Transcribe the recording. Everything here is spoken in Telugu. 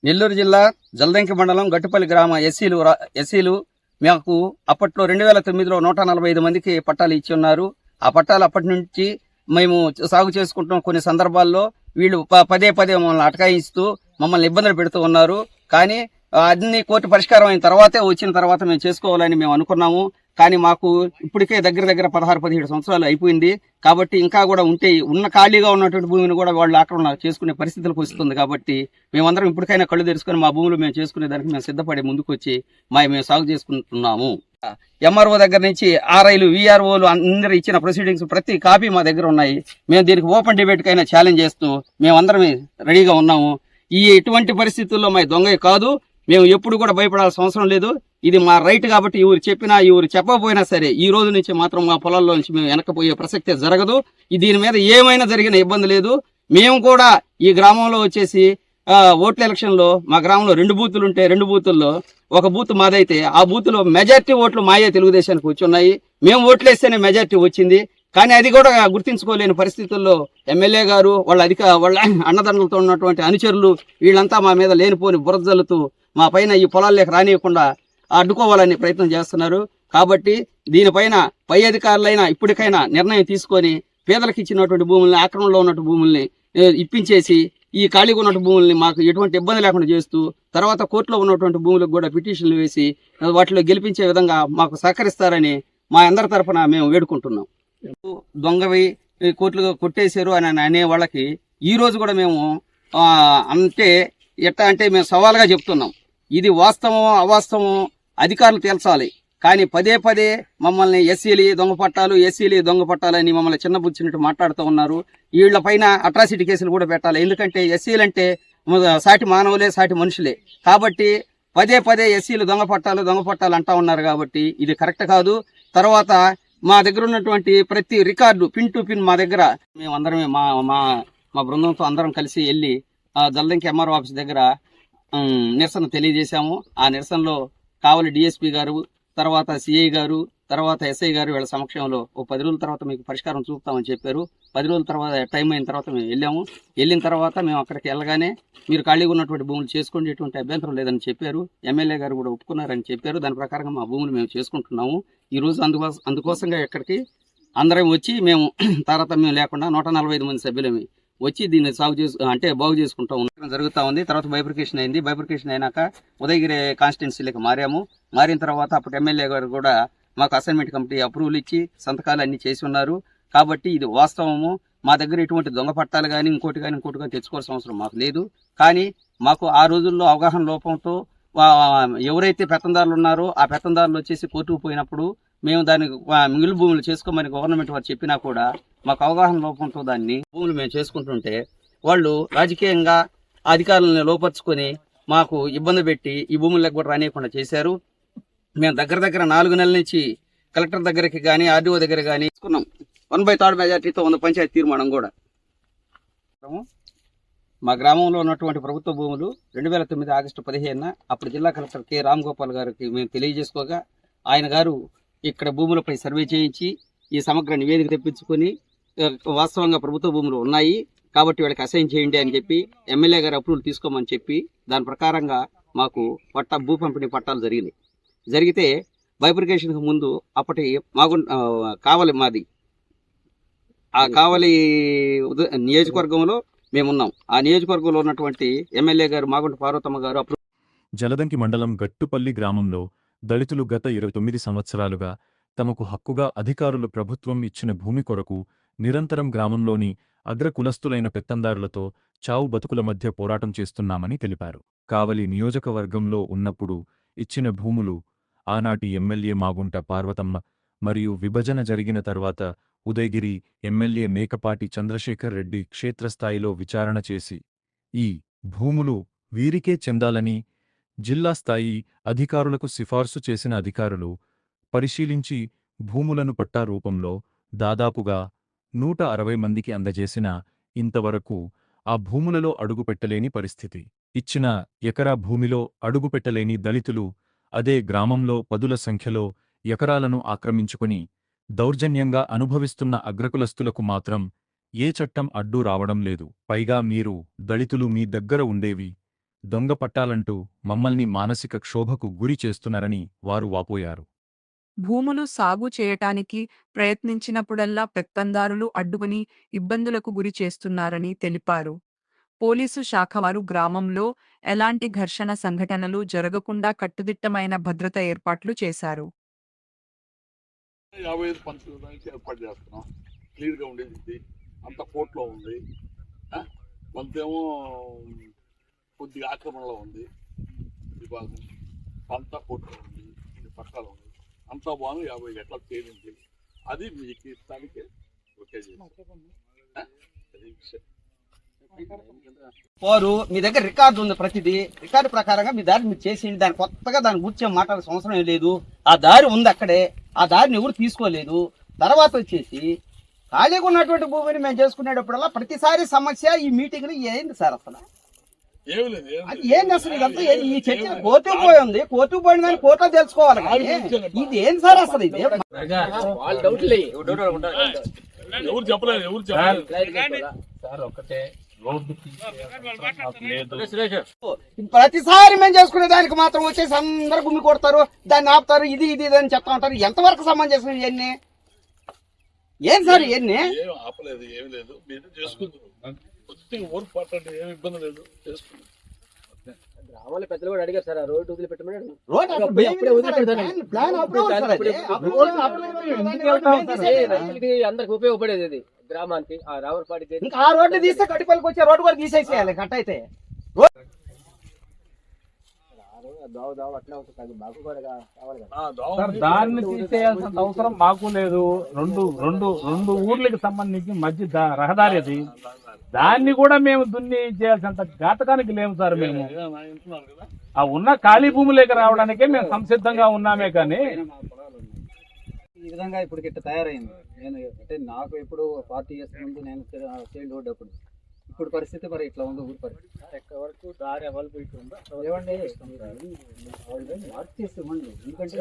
నెల్లూరు జిల్లా జల్దంకి మండలం గట్టుపల్లి గ్రామ ఎస్సీలు మాకు అప్పట్లో 2009లో 145 మందికి పట్టాలు ఇచ్చి ఉన్నారు. ఆ పట్టాలు అప్పటి నుంచి మేము సాగు చేసుకుంటున్న కొన్ని సందర్భాల్లో వీళ్ళు పదే మమ్మల్ని అటకాయిస్తూ మమ్మల్ని ఇబ్బందులు పెడుతూ ఉన్నారు. కానీ అన్ని కోర్టు పరిష్కారం అయిన తర్వాతే వచ్చిన తర్వాత మేము చేసుకోవాలని మేము అనుకున్నాము. కానీ మాకు ఇప్పటికే దగ్గర 16-17 సంవత్సరాలు అయిపోయింది. కాబట్టి ఇంకా కూడా ఉంటే ఉన్న ఖాళీగా ఉన్నటువంటి భూమిని కూడా వాళ్ళు ఆక్రమణ చేసుకునే పరిస్థితులకు వస్తుంది. కాబట్టి మేమందరం ఇప్పటికైనా కళ్ళు తెరుచుకొని మా భూములు మేము చేసుకునే దానికి మేము సిద్ధపడి ముందుకు వచ్చి మేము సాగు చేసుకుంటున్నాము. ఎంఆర్ఓ దగ్గర నుంచి ఆర్ఐలు, విఆర్ఓలు అందరూ ఇచ్చిన ప్రొసీడింగ్స్ ప్రతి కాపీ మా దగ్గర ఉన్నాయి. మేము దీనికి ఓపెన్ డిబేట్ కైనా ఛాలెంజ్ చేస్తూ మేమందరం రెడీగా ఉన్నాము. ఎటువంటి పరిస్థితుల్లో మా దొంగ కాదు, మేము ఎప్పుడు కూడా భయపడాల్సిన అవసరం లేదు. ఇది మా రైట్ కాబట్టి ఎవరు చెప్పినా ఎవరు చెప్పకపోయినా సరే ఈ రోజు నుంచి మాత్రం మా పొలాల్లో నుంచి మేము వెనకపోయే ప్రసక్తే జరగదు. దీని మీద ఏమైనా జరిగిన ఇబ్బంది లేదు. మేము కూడా ఈ గ్రామంలో వచ్చేసి ఓట్ల ఎలక్షన్ లో మా గ్రామంలో 2 బూతులు ఉంటే 2 బూతుల్లో ఒక బూత్ మాదైతే ఆ బూత్ లో మెజార్టీ ఓట్లు మాయే తెలుగుదేశానికి వచ్చి ఉన్నాయి. మేము ఓట్లేస్తేనే మెజార్టీ వచ్చింది. కానీ అది కూడా గుర్తించుకోలేని పరిస్థితుల్లో ఎమ్మెల్యే గారు వాళ్ళ అన్నదండలతో ఉన్నటువంటి అనుచరులు వీళ్ళంతా మా మీద లేనిపోని బురదలుతూ మా పైన ఈ పొలాల్లోకి రానియకుండా అడ్డుకోవాలని ప్రయత్నం చేస్తున్నారు. కాబట్టి దీనిపైన పై అధికారులైనా ఇప్పటికైనా నిర్ణయం తీసుకొని పేదలకు ఇచ్చినటువంటి భూముల్ని, ఆక్రమణలో ఉన్నటువంటి భూముల్ని ఇప్పించేసి ఈ ఖాళీగా ఉన్నటువంటి భూముల్ని మాకు ఎటువంటి ఇబ్బంది లేకుండా చేస్తూ తర్వాత కోర్టులో ఉన్నటువంటి భూములకు కూడా పిటిషన్లు వేసి వాటిలో గెలిపించే విధంగా మాకు సహకరిస్తారని మా అందరి తరఫున మేము వేడుకుంటున్నాం. దొంగవి కోర్టులు కొట్టేశారు అని అనే వాళ్ళకి ఈ రోజు కూడా మేము అంటే ఎట్లా అంటే మేము సవాల్గా చెప్తున్నాం. ఇది వాస్తవం అవాస్తవం అధికారులు తేల్చాలి. కానీ పదే మమ్మల్ని ఎస్సీలు దొంగ పట్టాలు అని మమ్మల్ని చిన్నబుచ్చినట్టు మాట్లాడుతూ ఉన్నారు. వీళ్ల పైన అట్రాసిటీ కేసులు కూడా పెట్టాలి. ఎందుకంటే ఎస్సీలంటే సాటి మానవులే, సాటి మనుషులే. కాబట్టి పదే ఎస్సీలు దొంగ పట్టాలు అంటా ఉన్నారు. కాబట్టి ఇది కరెక్ట్ కాదు. తర్వాత మా దగ్గర ఉన్నటువంటి ప్రతి రికార్డు పిన్ టు పిన్ మా దగ్గర మేమందరమే మా బృందంతో అందరం కలిసి వెళ్ళి జల్దంకి ఎంఆర్ఓ ఆఫీస్ దగ్గర నిరసన తెలియజేశాము. ఆ నిరసనలో కావలి డిఎస్పీ గారు, తర్వాత సిఐ గారు, తర్వాత ఎస్ఐ గారు వీళ్ళ సమక్షంలో 10 రోజుల తర్వాత మీకు పరిష్కారం చూపుతామని చెప్పారు. 10 రోజుల తర్వాత టైం అయిన తర్వాత మేము వెళ్ళాము. వెళ్ళిన తర్వాత మేము అక్కడికి వెళ్ళగానే మీరు ఖాళీగా ఉన్నటువంటి భూములు చేసుకోండి, ఎటువంటి అభ్యంతరం లేదని చెప్పారు. ఎమ్మెల్యే గారు కూడా ఒప్పుకున్నారని చెప్పారు. దాని ప్రకారంగా మా భూములు మేము చేసుకుంటున్నాము. ఈ రోజు అందుకోసంగా ఇక్కడికి అందరం వచ్చి మేము తారతమ్యం లేకుండా 145 మంది సభ్యులమే వచ్చి దీన్ని బాగు చేసుకుంటూ ఉండడం జరుగుతూ ఉంది. తర్వాత బైఫర్కేషన్ అయింది. బైఫర్కేషన్ అయినాక ఉదయగిరి కాన్స్టిట్యున్సీలకు మారిన తర్వాత అప్పుడు ఎమ్మెల్యే గారు కూడా మాకు అసైన్మెంట్ కమిటీ అప్రూవల్ ఇచ్చి సంతకాలు అన్ని చేసి ఉన్నారు. కాబట్టి ఇది వాస్తవము. మా దగ్గర ఎటువంటి దొంగ పట్టాలు కానీ ఇంకోటి కానీ తెచ్చుకోవాల్సిన అవసరం మాకు లేదు. కానీ మాకు ఆ రోజుల్లో అవగాహన లోపంతో ఎవరైతే పెత్తందారులు ఉన్నారో ఆ పెత్తందారులు వచ్చేసి కోర్టుకు పోయినప్పుడు మేము దాన్ని మిగులు భూములు చేసుకోమని గవర్నమెంట్ వారు చెప్పినా కూడా మాకు అవగాహన లోపంతో దాన్ని భూములు మేము చేసుకుంటుంటే వాళ్ళు రాజకీయంగా అధికారులను లోపరుచుకొని మాకు ఇబ్బంది పెట్టి ఈ భూములకు కూడా రానియకుండా చేశారు. మేము దగ్గర 4 నెలల నుంచి కలెక్టర్ దగ్గరికి కానీ ఆర్డీఓ దగ్గర కానీ తీసుకున్నాం. 1/3 మెజార్టీతో ఉన్న పంచాయతీ తీర్మానం కూడా. మా గ్రామంలో ఉన్నటువంటి ప్రభుత్వ భూములు 2009 ఆగస్టు 15న అప్పుడు జిల్లా కలెక్టర్ కె రామ్గోపాల్ గారికి మేము తెలియజేసుకోగా ఆయన గారు ఇక్కడ భూములపై సర్వే చేయించి ఈ సమగ్ర నివేదిక తెప్పించుకొని వాస్తవంగా ప్రభుత్వ భూములు ఉన్నాయి కాబట్టి వీళ్ళకి అసైన్ చేయండి అని చెప్పి ఎమ్మెల్యే గారు అప్రూవల్ తీసుకోమని చెప్పి దాని ప్రకారంగా మాకు భూ పంపిణీ పట్టాలు జరిగితే బైఫర్కేషన్కి ముందు అప్పటి కావలి మాది ఆ కావలి నియోజకవర్గంలో మేమున్నాం. ఆ నియోజకవర్గంలో ఉన్నటువంటి ఎమ్మెల్యే గారు మాగుంట పార్వతమ్మ గారు జలదంకి మండలం గట్టుపల్లి గ్రామంలో దళితులు గత 29 సంవత్సరాలుగా తమకు హక్కుగా అధికారులు ప్రభుత్వం ఇచ్చిన భూమి కొరకు నిరంతరం గ్రామంలోని అగ్రకులస్తులైన పెత్తందారులతో చావు బతుకుల మధ్య పోరాటం చేస్తున్నామని తెలిపారు. కావలి నియోజకవర్గంలో ఉన్నప్పుడు ఇచ్చిన భూములు ఆనాటి ఎమ్మెల్యే మాగుంట పార్వతమ్మ మరియు విభజన జరిగిన తర్వాత ఉదయగిరి ఎమ్మెల్యే మేకపాటి చంద్రశేఖర్ రెడ్డి క్షేత్రస్థాయిలో విచారణ చేసి ఈ భూములు వీరికే చెందాలని జిల్లా స్థాయి అధికారులకు సిఫార్సు చేసిన అధికారులు పరిశీలించి భూములను పట్టా రూపంలో దాదాపుగా 160 మందికి అందజేసినా ఇంతవరకు ఆ భూములలో అడుగుపెట్టలేని పరిస్థితి. ఇచ్చిన ఎకరా భూమిలో అడుగుపెట్టలేని దళితులు అదే గ్రామంలో పదుల సంఖ్యలో ఎకరాలను ఆక్రమించుకుని దౌర్జన్యంగా అనుభవిస్తున్న అగ్రకులస్తులకు మాత్రం ఏ చట్టం అడ్డు రావడం లేదు. పైగా మీరు దళితులు మీ దగ్గర ఉండేవి దొంగ పట్టాలంటూ మమ్మల్ని మానసిక క్షోభకు గురి చేస్తున్నారని వారు వాపోయారు. భూములు సాగు చేయటానికి ప్రయత్నించినప్పుడల్లా పెత్తందారులు అడ్డుకుని ఇబ్బందులకు గురి చేస్తున్నారని తెలిపారు. పోలీసు శాఖ వారు గ్రామంలో ఎలాంటి ఘర్షణ సంఘటనలు జరగకుండా కట్టుదిట్టమైన భద్రత ఏర్పాట్లు చేశారు. 55 పంచుకోవడానికి ఏర్పాటు చేస్తున్నాం. క్లియర్గా ఉండేది ఇది అంత కోర్టులో ఉంది. కొంతేమో కొద్దిగా ఆక్రమణలో ఉంది విభాగం, అంతా కోర్టులో ఉంది, కొన్ని పట్టాలు ఉంది, అంతా బాగా 50 ఎట్లా తేలింది అది మీకు ఇస్తానికి ఓకే చేస్తాం. అది విషయం. వారు మీ దగ్గర రికార్డు ఉంది, ప్రతిదీ రికార్డు ప్రకారంగా మీ దారి మీరు చేసింది, దాని కొత్తగా దాని గురించి మాట్లాడాల్సిన అవసరం ఏం లేదు. ఆ దారి ఉంది అక్కడే, ఆ దారిని ఎవరు తీసుకోలేదు. తర్వాత వచ్చేసి ఖాళీగా ఉన్నటువంటి భూమిని మేము చేసుకునేటప్పుడల్లా ప్రతిసారి సమస్య ఈ మీటింగ్ ఏంది సార్ అసలు? ఏమి లేదు, ఏమి అది లేదు. ఏంది అసలు? ఇదంతా ఈ చర్చ కోర్టుకు పోయి ఉంది, కోర్టుకు పోయిన దాన్ని కోర్టులో తెలుసుకోవాలి కానీ ఇది ఏంది సార్ అసలు? ఇది ఎవరు చెప్పలేదు, ఎవరు చెప్పలేదు. ప్రతిసారి మేము చేసుకునే దానికి మాత్రం వచ్చేసి అందరు గుమ్మి కొడతారు, దాన్ని ఆపుతారు, ఇది ఇది ఇది అని చెప్తా ఉంటారు. ఎంతవరకు సమంజసం ఇవన్నీ? ఏం సార్ ఇవన్నీ? ఏం ఆపలేదు, ఏమి లేదు, మీరు చేసుకుంటారు. కొద్దిగా ఓటు పట్టండి, ఏమి ఇబ్బంది లేదు, చేసుకుంటారు. గ్రామాల పెద్దలు కూడా అడిగారు సార్, ఆ రోడ్డు వదిలిపెట్టమని అడిగారు. రోడ్ అసలు అప్పుడే వదిలిపెడతాను. ప్లాన్ అప్రూవల్ సార్ అది. రైతులకి అందరికి ఉపయోగపడేది అది గ్రామానికి. ఆ రావులపాటికి ఇంకా ఆ రోడ్డు తీస్తే కటిపల్లికి వచ్చే రోడ్డు కూడా తీసేసేయాలి కట్ అయితే. దావు అట్లా ఉంటుంది, అది మాకు కూడా కావాలి కదా. సార్, దారిని తీసేయాల్సిన అవసరం మాకు లేదు. రెండు ఊర్లకు సంబంధించి మధ్య రహదారి అది. దాన్ని కూడా మేము దున్ని చేయాల్సినంత ఘాతకానికి లేము సార్. మేము వింటున్నారు కదా. ఆ ఉన్న ఖాళీ భూములేకి రావడానికే మేము సంసిద్ధంగా ఉన్నామే కానీ ఈ విధంగా ఇప్పుడు ఇట్లా తయారైంది. నేను అంటే నాకు ఎప్పుడు 40 years ముందు నేను చైల్డ్హుడ్ అప్పుడు, ఇప్పుడు పరిస్థితి మరి ఇట్లా ఉంది ఊరి పరిస్థితి. ఎక్కడ వరకు దారి అవైలబిలిటీ ఉందో ఏమండి మార్చేస్తామండి, ఎందుకంటే